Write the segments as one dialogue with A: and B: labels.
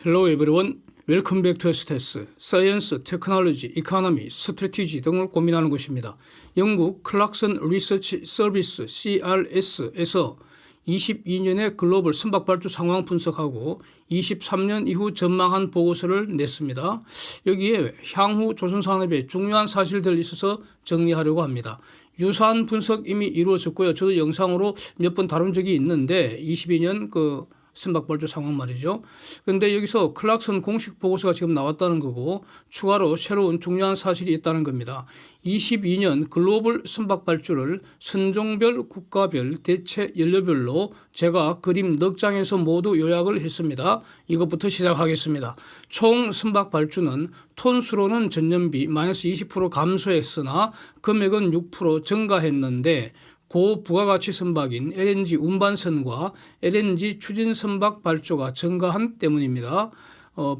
A: Hello everyone. Welcome back to STS. 사이언스, 테크놀로지, 이코노미, 스트래티지 등을 고민하는 곳입니다. 영국 클락슨 리서치 서비스 CRS에서 22년의 글로벌 선박발주 상황 분석하고 23년 이후 전망한 보고서를 냈습니다. 여기에 향후 조선산업의 중요한 사실들이 있어서 정리하려고 합니다. 유사한 분석 이미 이루어졌고요. 저도 영상으로 몇 번 다룬 적이 있는데 22년 선박발주 상황 말이죠. 그런데 여기서 클락슨 공식 보고서가 지금 나왔다는 거고 추가로 새로운 중요한 사실이 있다는 겁니다. 22년 글로벌 선박발주를 선종별, 국가별, 대체 연료별로 제가 그림 넉 장에서 모두 요약을 했습니다. 이것부터 시작하겠습니다. 총 선박발주는 톤수로는 전년비 마이너스 20% 감소했으나 금액은 6% 증가했는데 고부가가치 선박인 LNG 운반선과 LNG 추진 선박 발주가 증가한 때문입니다.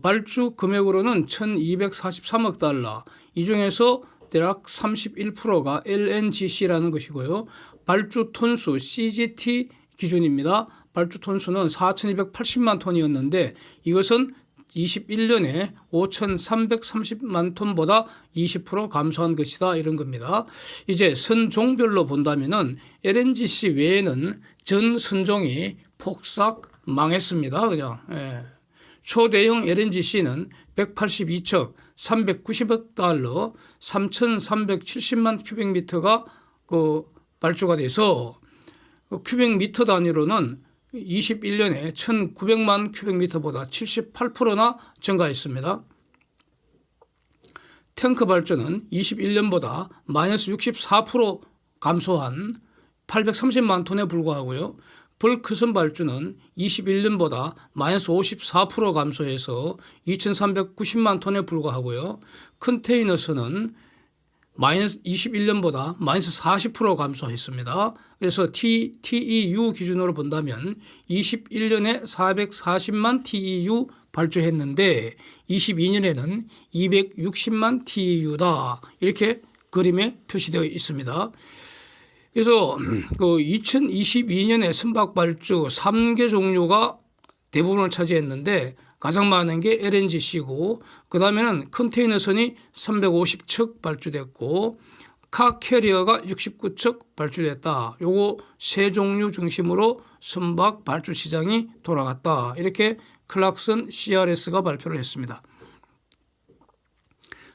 A: 발주 금액으로는 1243억 달러, 이 중에서 대략 31%가 LNGC라는 것이고요. 발주 톤수 CGT 기준입니다. 발주 톤수는 4280만 톤이었는데 이것은 21년에 5,330만 톤보다 20% 감소한 것이다 이런 겁니다. 이제 선종별로 본다면은 LNGC 외에는 전 선종이 폭삭 망했습니다. 그죠? 예. 초대형 LNGC는 182척 390억 달러 3,370만 큐빅미터가 발주가 돼서 큐빅미터 단위로는 21년에 1,900만 큐빅미터보다 78%나 증가했습니다. 탱크 발주는 21년보다 마이너스 64% 감소한 830만 톤에 불과하고요. 벌크선 발주는 21년보다 마이너스 54% 감소해서 2,390만 톤에 불과하고요. 컨테이너선은 마이너스 21년보다 마이너스 40% 감소했습니다. 그래서 TEU 기준으로 본다면 21년에 440만 TEU 발주했는데 22년에는 260만 TEU다. 이렇게 그림에 표시되어 있습니다. 그래서 2022년에 선박 발주 3개 종류가 대부분을 차지했는데 가장 많은 게 LNGC고 그 다음에는 컨테이너선이 350척 발주됐고 카캐리어가 69척 발주됐다. 요거 세 종류 중심으로 선박 발주 시장이 돌아갔다. 이렇게 클락슨 CRS가 발표를 했습니다.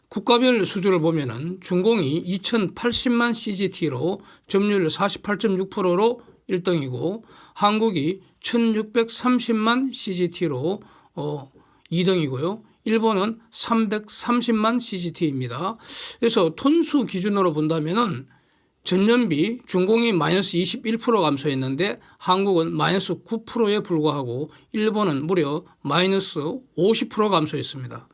A: 국가별 수주를 보면은 중공이 2,080만 CGT로 점유율 48.6%로 1등이고 한국이 1,630만 CGT로 2등이고요. 일본은 330만 CGT입니다. 그래서 톤수 기준으로 본다면은 전년비 중공이 마이너스 21% 감소했는데 한국은 마이너스 9%에 불과하고 일본은 무려 마이너스 50% 감소했습니다.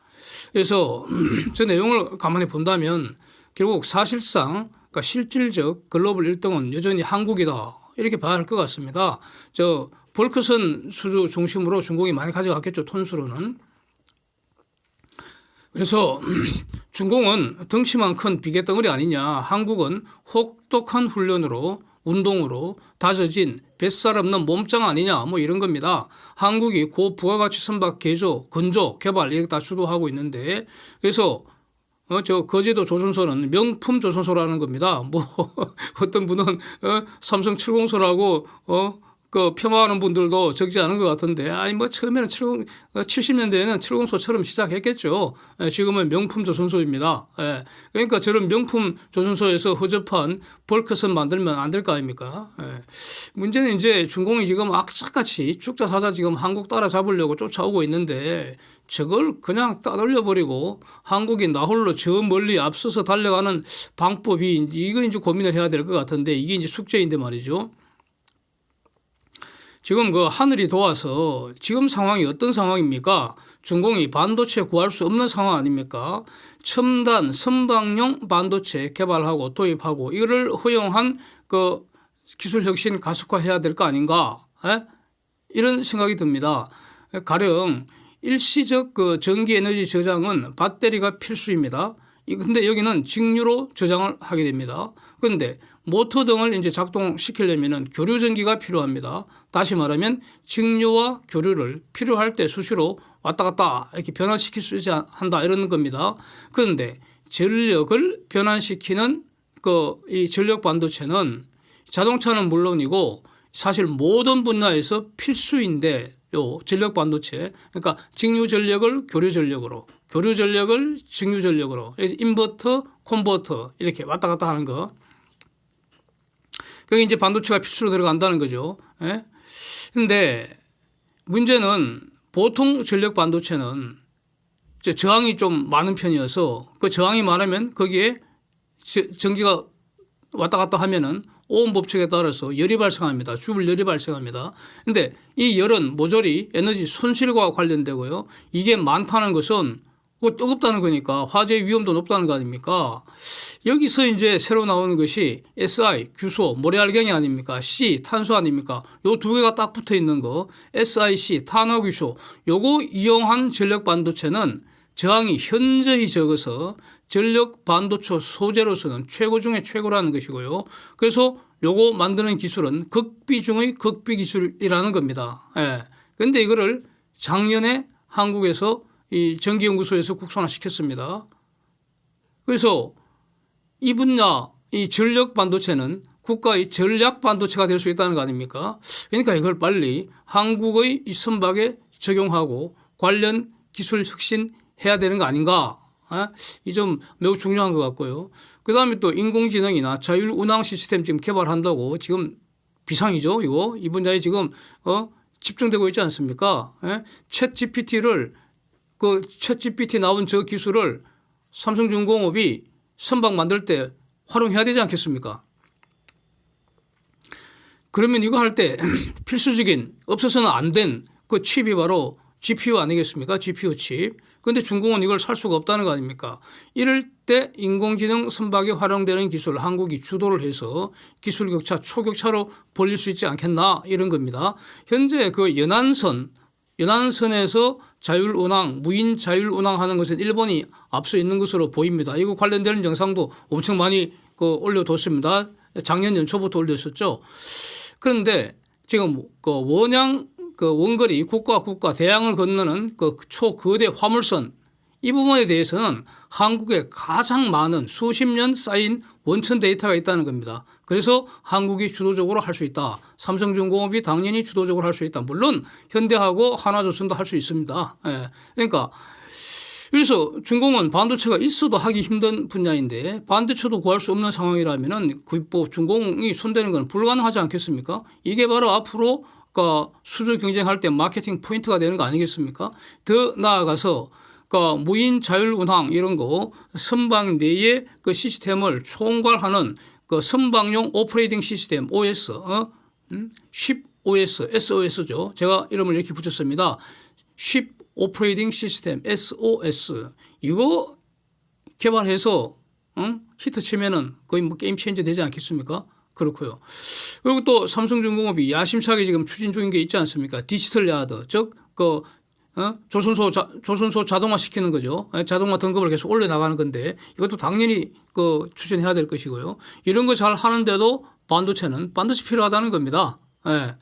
A: 그래서 저 내용을 가만히 본다면 결국 사실상 그러니까 실질적 글로벌 1등은 여전히 한국이다. 이렇게 봐야 할 것 같습니다. 벌크선 수주 중심으로 중공이 많이 가져갔겠죠. 톤수로는. 그래서 중공은 덩치만 큰 비계덩어리 아니냐. 한국은 혹독한 훈련으로 운동으로 다져진 뱃살 없는 몸짱 아니냐. 이런 겁니다. 한국이 고부가가치 선박 개조, 건조, 개발 이렇게 다 주도하고 있는데 그래서 거제도 조선소는 명품 조선소라는 겁니다. 어떤 분은 삼성 704라고 폄하하는 분들도 적지 않은 것 같은데, 처음에는 70년대에는 704처럼 시작했겠죠. 지금은 명품 조선소입니다. 그러니까 저런 명품 조선소에서 허접한 벌크선 만들면 안 될 거 아닙니까? 문제는 이제 중공이 지금 악착같이 죽자사자 지금 한국 따라잡으려고 쫓아오고 있는데, 저걸 그냥 따돌려버리고 한국이 나홀로 저 멀리 앞서서 달려가는 방법이 이거 이제 고민을 해야 될 것 같은데, 이게 이제 숙제인데 말이죠. 지금 하늘이 도와서 지금 상황이 어떤 상황입니까? 중공이 반도체 구할 수 없는 상황 아닙니까? 첨단 선박용 반도체 개발하고 도입하고 이거를 허용한 기술 혁신 가속화해야 될 거 아닌가? 이런 생각이 듭니다. 가령 일시적 전기 에너지 저장은 배터리가 필수입니다. 근데 여기는 직류로 저장을 하게 됩니다. 그런데 모터 등을 이제 작동시키려면은 교류 전기가 필요합니다. 다시 말하면 직류와 교류를 필요할 때 수시로 왔다 갔다 이렇게 변환시킬 수 있어야 한다 이런 겁니다. 그런데 전력을 변환시키는 이 전력 반도체는 자동차는 물론이고 사실 모든 분야에서 필수인데 요 전력 반도체 그러니까 직류 전력을 교류 전력으로 교류 전력을 직류 전력으로 그래서 인버터, 컨버터 이렇게 왔다 갔다 하는 거. 그게 이제 반도체가 필수로 들어간다는 거죠. 예? 근데 문제는 보통 전력 반도체는 저항이 좀 많은 편이어서 그 저항이 많으면 거기에 전기가 왔다 갔다 하면은 오hm 법칙에 따라서 열이 발생합니다. 주불 열이 발생합니다. 근데 이 열은 모조리 에너지 손실과 관련되고요. 이게 많다는 것은 뜨겁다는 거니까 화재 위험도 높다는 거 아닙니까? 여기서 이제 새로 나오는 것이 SI, 규소, 모래알갱이 아닙니까? C, 탄소 아닙니까? 요 두 개가 딱 붙어 있는 거 SiC, 탄화규소 요거 이용한 전력 반도체는 저항이 현저히 적어서 전력 반도체 소재로서는 최고 중에 최고라는 것이고요. 그래서 요거 만드는 기술은 극비 중의 극비 기술이라는 겁니다. 예. 근데 이거를 작년에 한국에서 이 전기연구소에서 국산화시켰습니다. 그래서 이 분야, 이 전력 반도체는 국가의 전략 반도체가 될 수 있다는 거 아닙니까? 그러니까 이걸 빨리 한국의 이 선박에 적용하고 관련 기술 혁신해야 되는 거 아닌가? 이 점 매우 중요한 것 같고요. 그 다음에 또 인공지능이나 자율운항 시스템 지금 개발한다고 지금 비상이죠. 이 분야에 지금 집중되고 있지 않습니까? 챗 GPT 나온 저 기술을 삼성중공업이 선박 만들 때 활용해야 되지 않겠습니까? 그러면 이거 할 때 필수적인 없어서는 안 된 그 칩이 바로 GPU 아니겠습니까? GPU 칩. 그런데 중공은 이걸 살 수가 없다는 거 아닙니까? 이럴 때 인공지능 선박에 활용되는 기술 한국이 주도를 해서 기술 격차, 초격차로 벌릴 수 있지 않겠나 이런 겁니다. 현재 그 연안선에서 자율운항, 무인 자율운항하는 것은 일본이 앞서 있는 것으로 보입니다. 이거 관련되는 영상도 엄청 많이 올려뒀습니다. 작년 연초부터 올렸었죠. 그런데 지금 원거리 국가 대양을 건너는 초거대 화물선 이 부분에 대해서는 한국에 가장 많은 수십 년 쌓인 원천 데이터가 있다는 겁니다. 그래서 한국이 주도적으로 할 수 있다. 삼성중공업이 당연히 주도적으로 할 수 있다. 물론 현대하고 한화조선도 할 수 있습니다. 예. 그러니까 그래서 중공은 반도체가 있어도 하기 힘든 분야인데 반도체도 구할 수 없는 상황이라면은 중공이 손대는 건 불가능하지 않겠습니까? 이게 바로 앞으로 수주 경쟁할 때 마케팅 포인트가 되는 거 아니겠습니까? 더 나아가서 무인 자율운항 이런 거 선박 내의 그 시스템을 총괄하는 그 선박용 오퍼레이팅 시스템 OS, 쉽 OS, SOS죠. 제가 이름을 이렇게 붙였습니다. 쉽 오퍼레이팅 시스템 SOS 이거 개발해서 히트 치면은 거의 게임 체인저 되지 않겠습니까? 그렇고요. 그리고 또 삼성중공업이 야심차게 지금 추진 중인 게 있지 않습니까? 디지털 야드, 즉 조선소 자동화 시키는 거죠. 자동화 등급을 계속 올려나가는 건데 이것도 당연히 추진해야 될 것이고요. 이런 거 잘 하는데도 반도체는 반드시 필요하다는 겁니다. 예.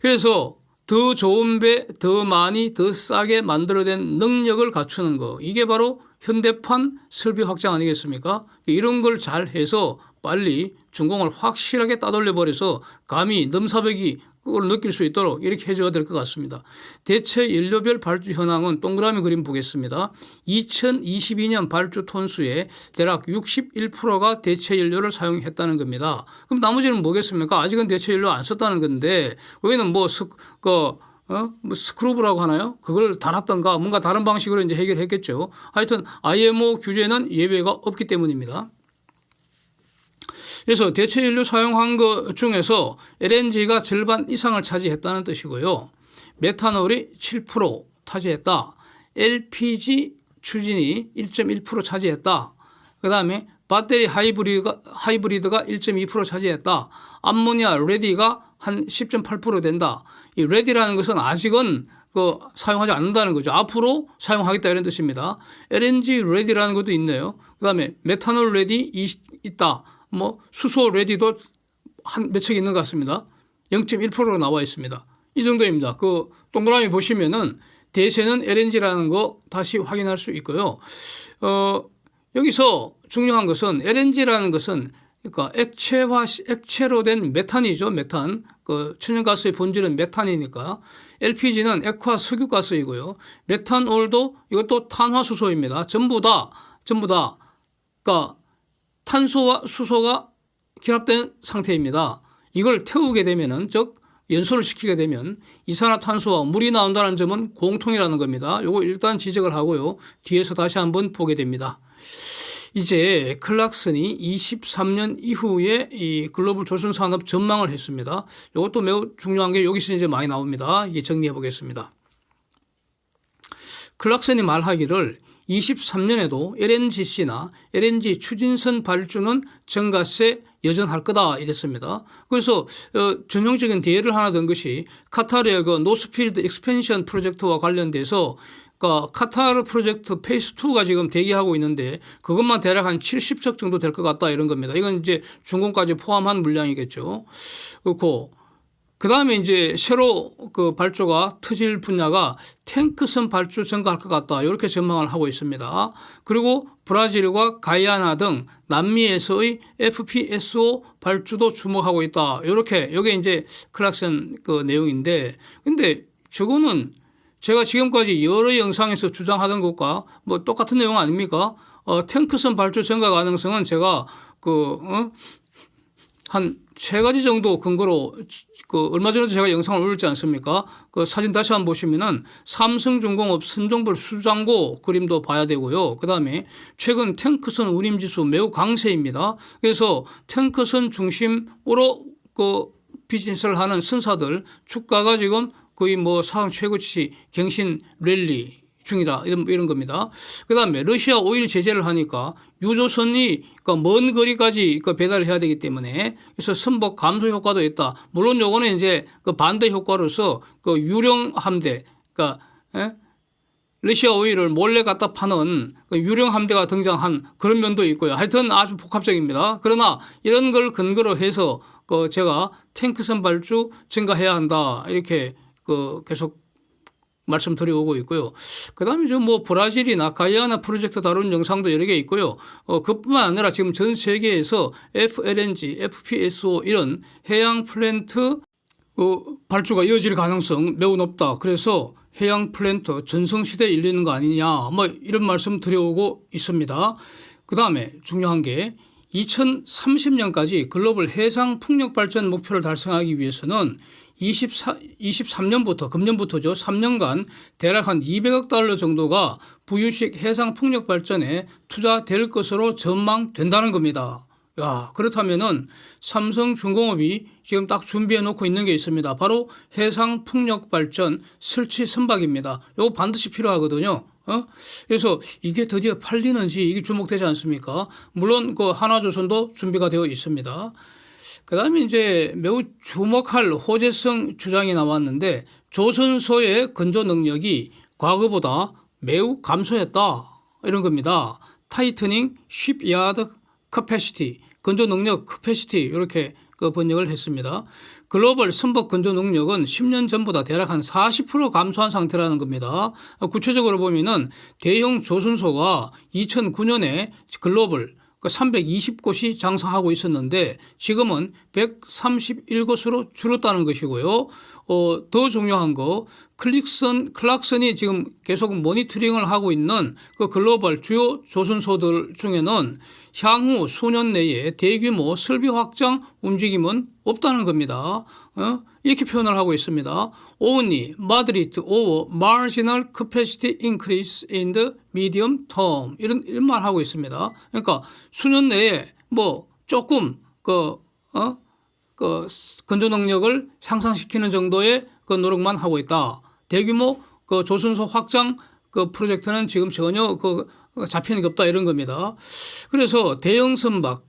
A: 그래서 더 좋은 배, 더 많이, 더 싸게 만들어낸 능력을 갖추는 거. 이게 바로 현대판 설비 확장 아니겠습니까? 이런 걸 잘 해서 빨리 중공을 확실하게 따돌려버려서 감히 넘사벽이 그걸 느낄 수 있도록 이렇게 해줘야 될 것 같습니다. 대체 연료별 발주 현황은 동그라미 그림 보겠습니다. 2022년 발주 톤수의 대략 61%가 대체 연료를 사용했다는 겁니다. 그럼 나머지는 뭐겠습니까? 아직은 대체 연료 안 썼다는 건데 여기는 스크루브라고 하나요? 그걸 달았던가 뭔가 다른 방식으로 이제 해결했겠죠. 하여튼 IMO 규제는 예외가 없기 때문입니다. 그래서 대체 연료 사용한 것 중에서 LNG가 절반 이상을 차지했다는 뜻이고요. 메탄올이 7% 차지했다. LPG 추진이 1.1% 차지했다. 그 다음에 배터리 하이브리드가 1.2% 차지했다. 암모니아 레디가 한 10.8% 된다. 이 레디라는 것은 아직은 사용하지 않는다는 거죠. 앞으로 사용하겠다 이런 뜻입니다. LNG ready라는 것도 있네요. 그다음에 메탄올 ready 있다. 뭐 수소 ready도 한 몇 척 있는 것 같습니다. 0.1%로 나와 있습니다. 이 정도입니다. 그 동그라미 보시면은 대세는 LNG라는 거 다시 확인할 수 있고요. 여기서 중요한 것은 LNG라는 것은 그러니까 액체로 된 메탄이죠. 메탄. 그 천연가스의 본질은 메탄이니까. LPG는 액화 석유가스이고요. 메탄올도 이것도 탄화수소입니다. 전부 다 그러니까 탄소와 수소가 결합된 상태입니다. 이걸 태우게 되면은 즉 연소를 시키게 되면 이산화탄소와 물이 나온다는 점은 공통이라는 겁니다. 요거 일단 지적을 하고요. 뒤에서 다시 한번 보게 됩니다. 이제 클락슨이 23년 이후에 이 글로벌 조선 산업 전망을 했습니다. 이것도 매우 중요한 게 여기서 이제 많이 나옵니다. 이게 정리해 보겠습니다. 클락슨이 말하기를 23년에도 LNGC나 LNG 추진선 발주는 증가세 여전할 거다 이랬습니다. 그래서 전형적인 대예를 하나 든 것이 카타르의 그 노스필드 익스펜션 프로젝트와 관련돼서 그러니까 카타르 프로젝트 페이스 2가 지금 대기하고 있는데 그것만 대략 한 70척 정도 될 것 같다 이런 겁니다. 이건 이제 준공까지 포함한 물량이겠죠. 그렇고 그다음에 이제 새로 그 발주가 터질 분야가 탱크선 발주 증가할 것 같다 이렇게 전망을 하고 있습니다. 그리고 브라질과 가이아나 등 남미에서의 FPSO 발주도 주목하고 있다. 이렇게 이게 이제 클락슨 그 내용인데 근데 저거는 제가 지금까지 여러 영상에서 주장하던 것과 뭐 똑같은 내용 아닙니까? 탱크선 발주 증가 가능성은 제가 한 세 가지 정도 근거로 얼마 전에도 제가 영상을 올렸지 않습니까? 그 사진 다시 한번 보시면은 삼성중공업 선종별 수장고 그림도 봐야 되고요. 그다음에 최근 탱크선 운임지수 매우 강세입니다. 그래서 탱크선 중심으로 그 비즈니스를 하는 선사들 주가가 지금 거의 뭐 사상 최고치 갱신 랠리 중이다 이런 겁니다. 그다음에 러시아 오일 제재를 하니까 유조선이 그러니까 먼 거리까지 배달을 해야 되기 때문에 그래서 선박 감소 효과도 있다. 물론 요거는 이제 그 반대 효과로서 그 유령 함대 그러니까 러시아 오일을 몰래 갖다 파는 그 유령 함대가 등장한 그런 면도 있고요. 하여튼 아주 복합적입니다. 그러나 이런 걸 근거로 해서 그 제가 탱크선 발주 증가해야 한다 이렇게 계속 말씀드려오고 있고요. 그다음에 좀 뭐 브라질이나 가이아나 프로젝트 다룬 영상도 여러 개 있고요. 그뿐만 아니라 지금 전 세계에서 FLNG, FPSO 이런 해양 플랜트 발주가 이어질 가능성 매우 높다. 그래서 해양 플랜트 전성시대에 이르는 거 아니냐 뭐 이런 말씀 드려오고 있습니다. 그다음에 중요한 게 2030년까지 글로벌 해상 풍력 발전 목표를 달성하기 위해서는 23년부터 금년부터죠. 3년간 대략 한 200억 달러 정도가 부유식 해상 풍력 발전에 투자될 것으로 전망된다는 겁니다. 야, 그렇다면은 삼성중공업이 지금 딱 준비해 놓고 있는 게 있습니다. 바로 해상 풍력 발전 설치 선박입니다. 이거 반드시 필요하거든요. 그래서 이게 드디어 팔리는지 이게 주목되지 않습니까? 물론 그 한화조선도 준비가 되어 있습니다. 그다음에 이제 매우 주목할 호재성 주장이 나왔는데 조선소의 건조 능력이 과거보다 매우 감소했다 이런 겁니다. 타이트닝 쉽야드 커패시티 건조 능력 커패시티 이렇게 번역을 했습니다. 글로벌 선박 건조 능력은 10년 전보다 대략 한 40% 감소한 상태라는 겁니다. 구체적으로 보면은 대형 조선소가 2009년에 글로벌 320곳이 장사하고 있었는데 지금은 131곳으로 줄었다는 것이고요. 더 중요한 거 클락슨이 지금 계속 모니터링을 하고 있는 그 글로벌 주요 조선소들 중에는 향후 수년 내에 대규모 설비 확장 움직임은 없다는 겁니다. 이렇게 표현을 하고 있습니다. Only moderate or marginal capacity increase in the medium term 이런 말 하고 있습니다. 그러니까 수년 내에 뭐 조금 건조 능력을 향상시키는 정도의 그 노력만 하고 있다. 대규모 그 조선소 확장 그 프로젝트는 지금 전혀 잡히는 게 없다 이런 겁니다. 그래서 대형 선박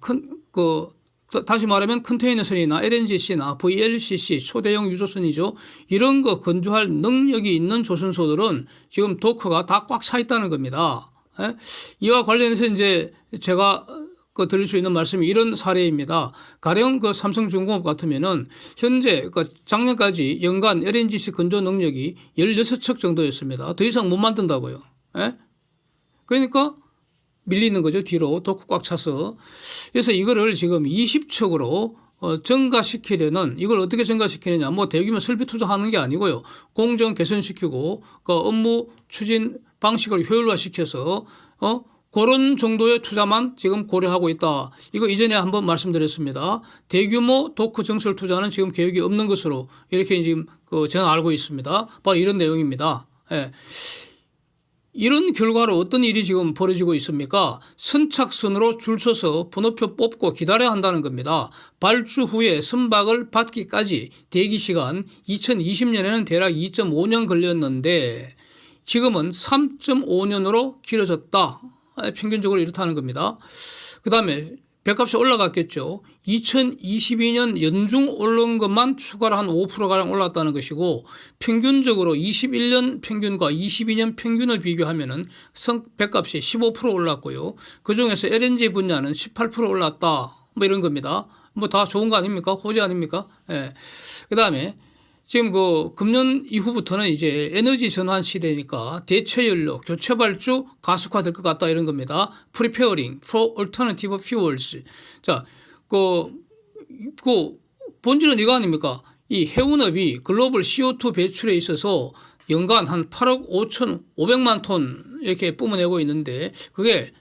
A: 다시 말하면 컨테이너선이나 LNGC나 VLCC 초대형 유조선이죠. 이런 거 건조할 능력이 있는 조선소들은 지금 도크가 다 꽉 차 있다는 겁니다. 예? 이와 관련해서 이제 제가 드릴 수 있는 말씀이 이런 사례입니다. 가령 그 삼성중공업 같으면은 현재 그 작년까지 연간 LNGC 건조 능력이 16척 정도였습니다. 더 이상 못 만든다고요. 예? 그러니까 밀리는 거죠. 뒤로 도크 꽉 차서. 그래서 이거를 지금 20척으로 증가시키려는, 이걸 어떻게 증가시키느냐, 뭐 대규모 설비 투자하는 게 아니고요. 공정 개선시키고 그 업무 추진 방식을 효율화시켜서 그런 정도의 투자만 지금 고려하고 있다. 이거 이전에 한번 말씀드렸습니다. 대규모 도크 증설 투자는 지금 계획이 없는 것으로 이렇게 지금 저는 알고 있습니다. 바로 이런 내용입니다. 예. 이런 결과로 어떤 일이 지금 벌어지고 있습니까? 선착순으로 줄 서서 번호표 뽑고 기다려야 한다는 겁니다. 발주 후에 선박을 받기까지 대기시간 2020년에는 대략 2.5년 걸렸는데 지금은 3.5년으로 길어졌다. 평균적으로 이렇다는 겁니다. 그 다음에 배값이 올라갔겠죠. 2022년 연중 오른 것만 추가로 한 5%가량 올랐다는 것이고 평균적으로 21년 평균과 22년 평균을 비교하면은 배값이 15% 올랐고요. 그중에서 LNG 분야는 18% 올랐다. 뭐 이런 겁니다. 뭐 다 좋은 거 아닙니까? 호재 아닙니까? 예. 그 다음에 지금 금년 이후부터는 이제 에너지 전환 시대니까 대체 연료, 교체 발주 가속화될 것 같다 이런 겁니다. Preparing for alternative fuels. 자, 본질은 이거 아닙니까? 이 해운업이 글로벌 CO2 배출에 있어서 연간 한 8억 5,500만 톤 이렇게 뿜어내고 있는데 그게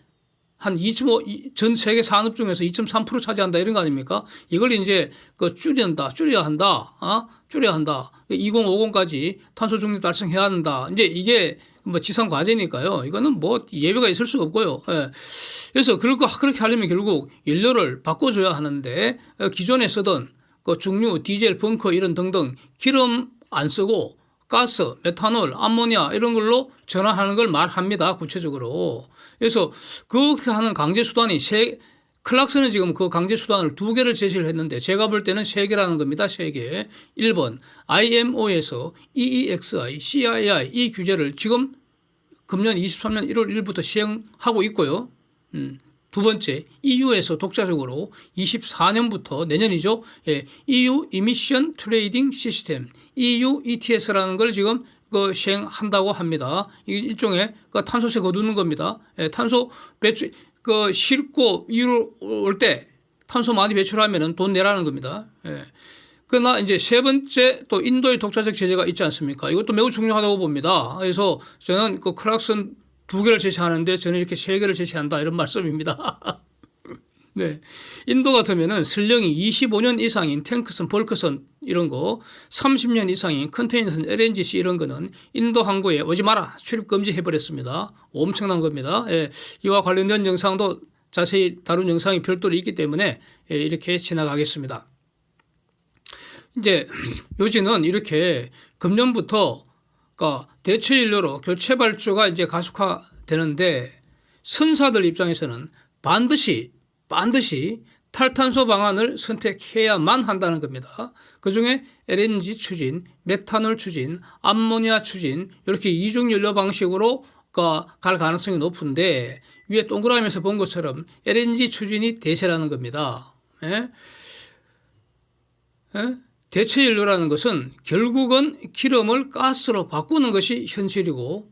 A: 한 2.5, 전 세계 산업 중에서 2.3% 차지한다 이런 거 아닙니까? 이걸 이제 줄여야 한다. 2050까지 탄소 중립 달성해야 한다. 이제 이게 뭐 지상 과제니까요. 이거는 뭐 예외가 있을 수 없고요. 예. 그래서 그렇게 하려면 결국 연료를 바꿔줘야 하는데 기존에 쓰던 중유, 디젤, 벙커 이런 등등 기름 안 쓰고 가스, 메탄올, 암모니아 이런 걸로 전환하는 걸 말합니다. 구체적으로. 그래서 그렇게 하는 강제 수단이 클락스는 지금 그 강제 수단을 2개를 제시를 했는데 제가 볼 때는 3개라는 겁니다. 3개. 1번 IMO에서 EEXI, CII 이 규제를 지금 금년 23년 1월 1일부터 시행하고 있고요. 두 번째, EU에서 독자적으로 24년부터 내년이죠. 예, EU Emission Trading System, EU ETS라는 걸 지금 시행한다고 합니다. 일종의 탄소세 거두는 겁니다. 예, 탄소 배출 싣고 이로 올 때 탄소 많이 배출하면은 돈 내라는 겁니다. 예. 그러나 이제 세 번째 또 인도의 독자적 제재가 있지 않습니까? 이것도 매우 중요하다고 봅니다. 그래서 저는 클락슨 2개를 제시하는데 저는 이렇게 3개를 제시한다 이런 말씀입니다. 네. 인도 같으면은 설령이 25년 이상인 탱크선, 벌크선 이런 거 30년 이상인 컨테이너선, LNGC 이런 거는 인도 항구에 오지 마라. 출입 금지해버렸습니다. 엄청난 겁니다. 예. 이와 관련된 영상도 자세히 다룬 영상이 별도로 있기 때문에 이렇게 지나가겠습니다. 이제 요지는 이렇게 금년부터 대체 연료로 교체 발주가 이제 가속화되는데 선사들 입장에서는 반드시 탈탄소 방안을 선택해야만 한다는 겁니다. 그중에 LNG 추진, 메탄올 추진, 암모니아 추진 이렇게 이중 연료 방식으로 갈 가능성이 높은데 위에 동그라미에서 본 것처럼 LNG 추진이 대세라는 겁니다. 예? 예? 대체 연료라는 것은 결국은 기름을 가스로 바꾸는 것이 현실이고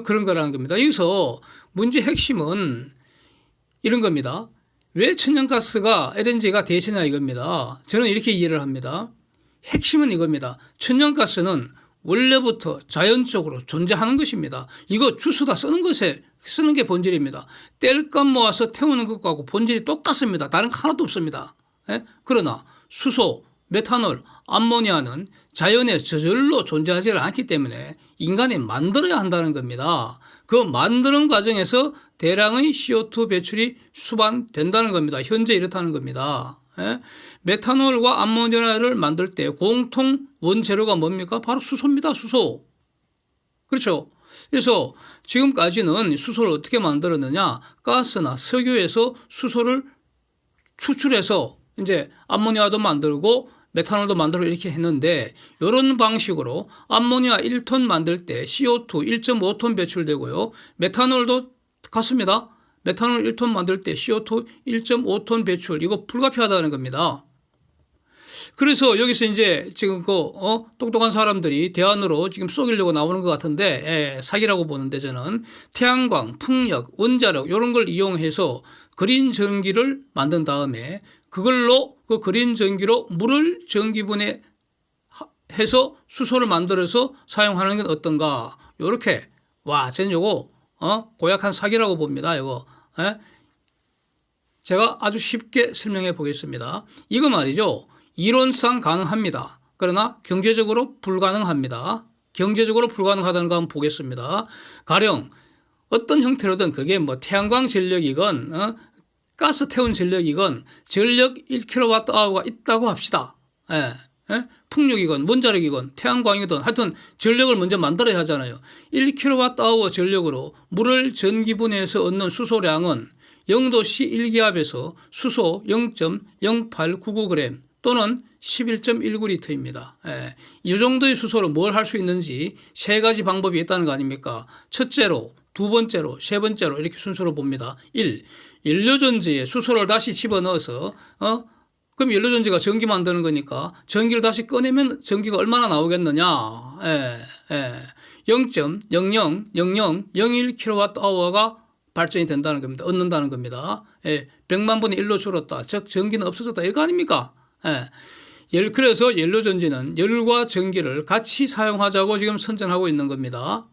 A: 그런 거라는 겁니다. 여기서 문제 핵심은 이런 겁니다. 왜 천연가스가 LNG가 대세냐 이겁니다. 저는 이렇게 이해를 합니다. 핵심은 이겁니다. 천연가스는 원래부터 자연적으로 존재하는 것입니다. 이거 주스다 쓰는 게 본질입니다. 땔감 모아서 태우는 것하고 본질이 똑같습니다. 다른 거 하나도 없습니다. 예? 그러나 수소, 메탄올, 암모니아는 자연에 저절로 존재하지 않기 때문에 인간이 만들어야 한다는 겁니다. 그 만드는 과정에서 대량의 CO2 배출이 수반된다는 겁니다. 현재 이렇다는 겁니다. 예? 메탄올과 암모니아를 만들 때 공통 원재료가 뭡니까? 바로 수소입니다. 수소. 그렇죠. 그래서 지금까지는 수소를 어떻게 만들었느냐? 가스나 석유에서 수소를 추출해서 이제 암모니아도 만들고 메탄올도 만들고 이렇게 했는데 이런 방식으로 암모니아 1톤 만들 때 CO2 1.5톤 배출되고요. 메탄올도 같습니다. 메탄올 1톤 만들 때 CO2 1.5톤 배출 이거 불가피하다는 겁니다. 그래서 여기서 이제 지금 똑똑한 사람들이 대안으로 지금 쏘기려고 나오는 것 같은데 사기라고 보는데 저는 태양광, 풍력, 원자력 이런 걸 이용해서 그린 전기를 만든 다음에 그걸로 그 그린 전기로 물을 전기분해 해서 수소를 만들어서 사용하는 건 어떤가? 요렇게 저는 요거 고약한 사기라고 봅니다. 이거 제가 아주 쉽게 설명해 보겠습니다. 이거 말이죠. 이론상 가능합니다. 그러나 경제적으로 불가능합니다. 경제적으로 불가능하다는 거 한번 보겠습니다. 가령 어떤 형태로든 그게 뭐 태양광 전력이건 가스 태운 전력이건 전력 1kWh가 있다고 합시다. 풍력이건 원자력이건 태양광이든 하여튼 전력을 먼저 만들어야 하잖아요. 1kWh 전력으로 물을 전기분해해서 얻는 수소량은 0도씨 1기압에서 수소 0.0899g 또는 11.19리터입니다. 이 정도의 수소로 뭘 할 수 있는지 세 가지 방법이 있다는 거 아닙니까? 첫째로, 두 번째로, 세 번째로 이렇게 순서로 봅니다. 1. 연료전지에 수소를 다시 집어넣어서 그럼 연료전지가 전기 만드는 거니까 전기를 다시 꺼내면 전기가 얼마나 나오겠느냐. 0.000001kWh가 발전이 된다는 겁니다. 얻는다는 겁니다. 100만 분의 1로 줄었다. 즉 전기는 없어졌다. 이거 아닙니까? 그래서 연료전지는 열과 전기를 같이 사용하자고 지금 선전하고 있는 겁니다.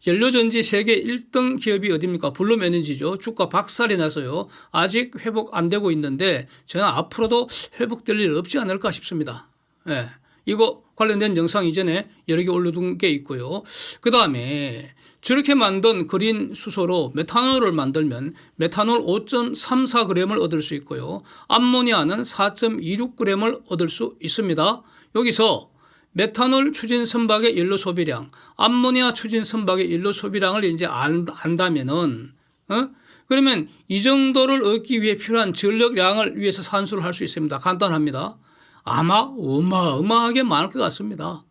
A: 연료전지 세계 1등 기업이 어디입니까? 블룸에너지죠. 주가 박살이 나서요. 아직 회복 안 되고 있는데 저는 앞으로도 회복될 일 없지 않을까 싶습니다. 이거 관련된 영상 이전에 여러 개 올려둔 게 있고요. 그 다음에 저렇게 만든 그린 수소로 메탄올을 만들면 메탄올 5.34g을 얻을 수 있고요. 암모니아는 4.26g을 얻을 수 있습니다. 여기서 메탄올 추진 선박의 연료 소비량, 암모니아 추진 선박의 연료 소비량을 이제 안다면은 그러면 이 정도를 얻기 위해 필요한 전력량을 위해서 산수를 할 수 있습니다. 간단합니다. 아마 어마어마하게 많을 것 같습니다.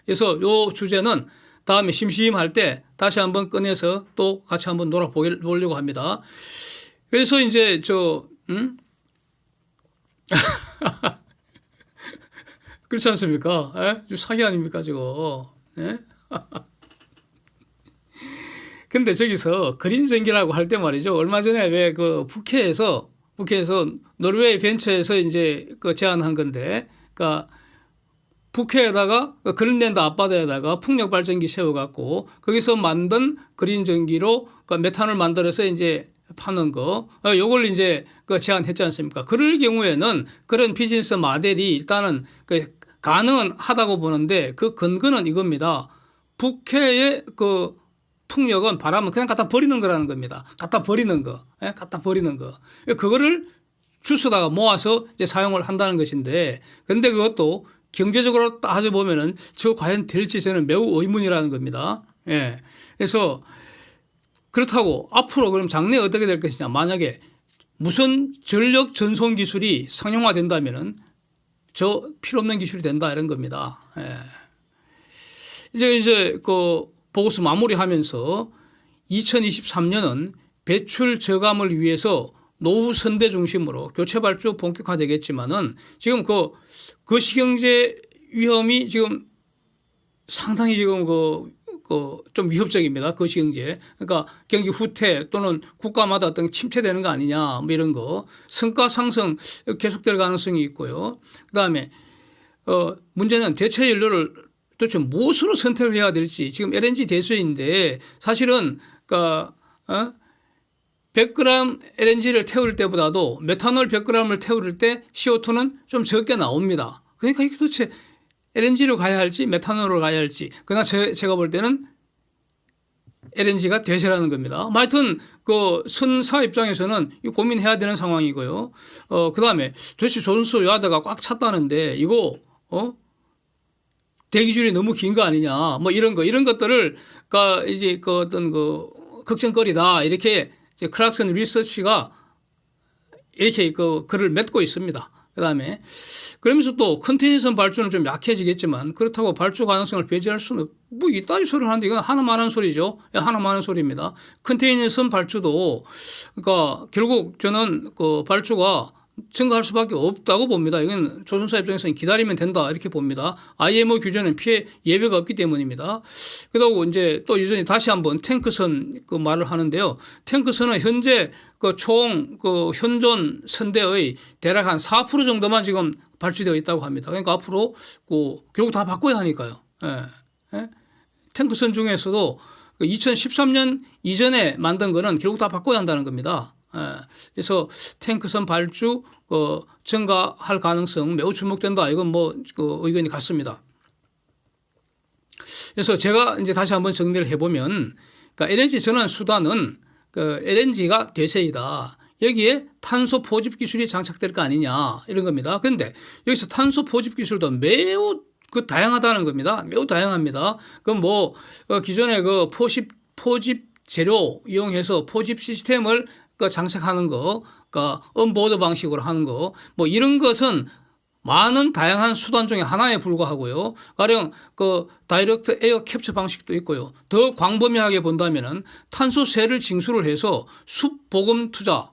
A: 그래서 이 주제는 다음에 심심할 때 다시 한번 꺼내서 또 같이 한번 놀아보려고 합니다. 그래서 이제 그렇지 않습니까? 사기 아닙니까, 지금? 근데 저기서 그린 전기라고 할 때 말이죠. 얼마 전에 왜 북해에서 노르웨이 벤처에서 이제 제안한 건데, 그러니까 북해에다가 그린랜드 앞바다에다가 풍력 발전기 세워갖고 거기서 만든 그린 전기로 메탄을 만들어서 이제 파는 거, 요걸 이제 제안했지 않습니까? 그럴 경우에는 그런 비즈니스 모델이 일단은 가능은 하다고 보는데 그 근거는 이겁니다. 북해의 풍력은 바람은 그냥 갖다 버리는 거라는 겁니다. 갖다 버리는 거. 그거를 주스다가 모아서 이제 사용을 한다는 것인데, 근데 그것도 경제적으로 따져보면은 저 과연 될지 저는 매우 의문이라는 겁니다. 그래서 그렇다고 앞으로 그럼 장래에 어떻게 될 것이냐. 만약에 무슨 전력 전송 기술이 상용화된다면은 저 필요 없는 기술이 된다 이런 겁니다. 이제 보고서 마무리하면서 2023년은 배출 저감을 위해서 노후 선대 중심으로 교체 발주 본격화되겠지만은 지금 거시경제 위험이 지금 상당히 지금 좀 위협적입니다. 거시경제. 그러니까 경기 후퇴 또는 국가마다 어떤 침체되는 거 아니냐 뭐 이런 거. 성과 상승 계속될 가능성이 있고요. 그다음에 문제는 대체 연료를 도대체 무엇으로 선택을 해야 될지. 지금 LNG 대수인데 사실은 100g LNG를 태울 때보다도 메탄올 100g을 태울 때 CO2는 좀 적게 나옵니다. 그러니까 이게 도대체 LNG로 가야 할지 메탄올로 가야 할지. 그러나 제가 볼 때는 LNG가 대세라는 겁니다. 하여튼 선사 입장에서는 고민해야 되는 상황이고요. 그다음에 도대체 조선소 여하다가 꽉 찼다는데 이거 대기줄이 너무 긴 거 아니냐. 뭐 이런 것들을 이제 어떤 걱정거리다 이렇게 이제 클락슨 리서치가 이렇게 그 글을 맺고 있습니다. 그다음에 그러면서 또 컨테이너선 발주는 좀 약해지겠지만 그렇다고 발주 가능성을 배제할 수는 뭐 이따위 소리를 하는데 이건 하나만 하는 소리죠. 하나만 하는 소리입니다. 컨테이너선 발주도 그러니까 결국 저는 그 발주가 증가할 수밖에 없다고 봅니다. 이건 조선사 입장에서는 기다리면 된다 이렇게 봅니다. IMO 규제는 피해 예외가 없기 때문입니다. 그리고 이제 또 여전히 다시 한번 탱크선 그 말을 하는데요. 탱크선은 현재 그 총 그 현존 선대의 대략 한 4% 정도만 지금 발주되어 있다고 합니다. 그러니까 앞으로 그 결국 다 바꿔야 하니까요. 예. 예? 탱크선 중에서도 2013년 이전에 만든 거는 결국 다 바꿔야 한다는 겁니다. 그래서 탱크선 발주 증가할 가능성 매우 주목된다. 이건 뭐 그 의견이 같습니다. 그래서 제가 이제 다시 한번 정리를 해보면, 그러니까 LNG 전환 수단은 그 LNG가 대세이다. 여기에 탄소 포집 기술이 장착될 거 아니냐 이런 겁니다. 그런데 여기서 탄소 포집 기술도 매우 그 다양하다는 겁니다. 매우 다양합니다. 그럼 뭐 기존의 그 포집 재료 이용해서 포집 시스템을 그 장착하는 거, 그러니까 온보드 방식으로 하는 거, 뭐 이런 것은 많은 다양한 수단 중에 하나에 불과하고요. 가령 그 다이렉트 에어 캡처 방식도 있고요. 더 광범위하게 본다면은 탄소세를 징수를 해서 숲 보금 투자,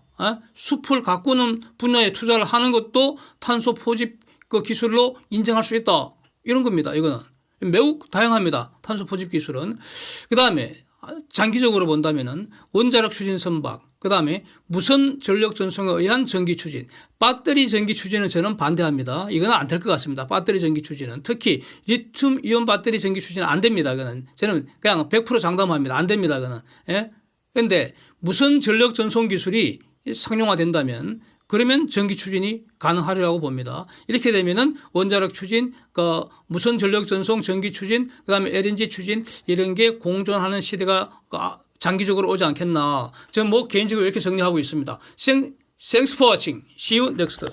A: 숲을 가꾸는 분야에 투자를 하는 것도 탄소 포집 그 기술로 인정할 수 있다. 이런 겁니다. 이거는 매우 다양합니다. 탄소 포집 기술은. 그 다음에 장기적으로 본다면은 원자력 추진 선박, 그 다음에 무선 전력 전송에 의한 전기 추진, 배터리 전기 추진은 저는 반대합니다. 이거는 안 될 것 같습니다. 배터리 전기 추진은 특히 리튬 이온 배터리 전기 추진은 안 됩니다. 그거는 저는 그냥 100% 장담합니다. 안 됩니다. 그거는. 예? 그런데 무선 전력 전송 기술이 상용화된다면 그러면 전기 추진이 가능하리라고 봅니다. 이렇게 되면은 원자력 추진, 그 무선 전력 전송 전기 추진, 그다음에 LNG 추진 이런 게 공존하는 시대가 장기적으로 오지 않겠나. 저는 뭐 개인적으로 이렇게 정리하고 있습니다. Thanks for watching. See you next.